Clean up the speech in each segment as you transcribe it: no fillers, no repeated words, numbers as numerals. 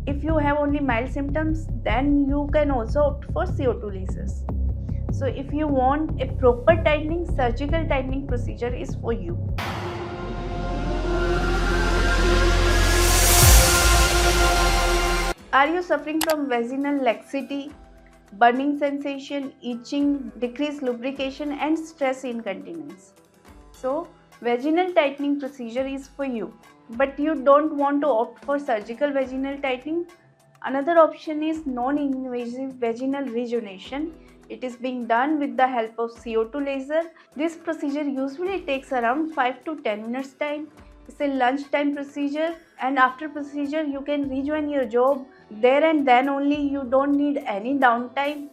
if you have only mild symptoms, then you can also opt for CO2 lasers. So if you want a proper tightening, surgical tightening procedure is for you. Are you suffering from vaginal laxity, burning sensation, itching, decreased lubrication and stress incontinence? So vaginal tightening procedure is for you. But you don't want to opt for surgical vaginal tightening? Another option is non-invasive vaginal rejuvenation. It is being done with the help of CO2 laser. This procedure usually takes around 5 to 10 minutes time. It's a lunchtime procedure, and after procedure you can rejoin your job there and then only. You don't need any downtime.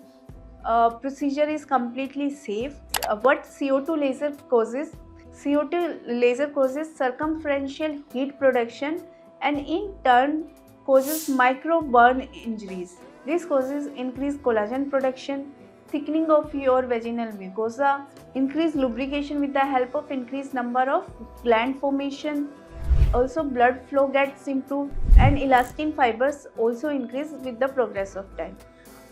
Procedure is completely safe. What CO2 laser causes? CO2 laser causes circumferential heat production and in turn causes micro burn injuries. This causes increased collagen production, thickening of your vaginal mucosa, increased lubrication with the help of increased number of gland formation. Also blood flow gets improved and elastin fibers also increase with the progress of time.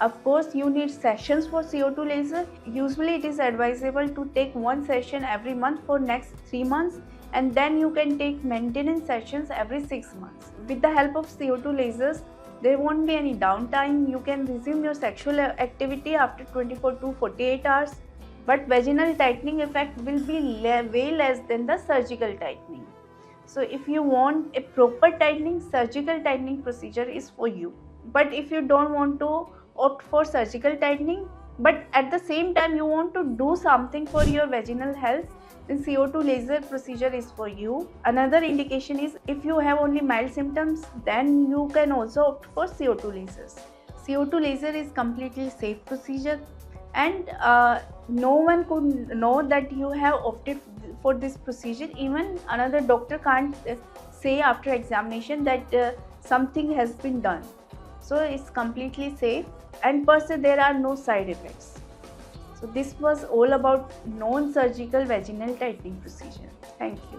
Of course, you need sessions for CO2 laser. Usually it is advisable to take one session every month for next 3 months, and then you can take maintenance sessions every 6 months. With the help of CO2 lasers, there won't be any downtime. You can resume your sexual activity after 24 to 48 hours. But vaginal tightening effect will be way less than the surgical tightening. So if you want a proper tightening, surgical tightening procedure is for you. But if you don't want to opt for surgical tightening, but at the same time you want to do something for your vaginal health, then CO2 laser procedure is for you. Another indication is if you have only mild symptoms, then you can also opt for CO2 lasers. CO2 laser is completely safe procedure, and no one could know that you have opted for this procedure. Even another doctor can't say after examination that something has been done. So it's completely safe, and per se there are no side effects. So this was all about non-surgical vaginal tightening procedure. Thank you.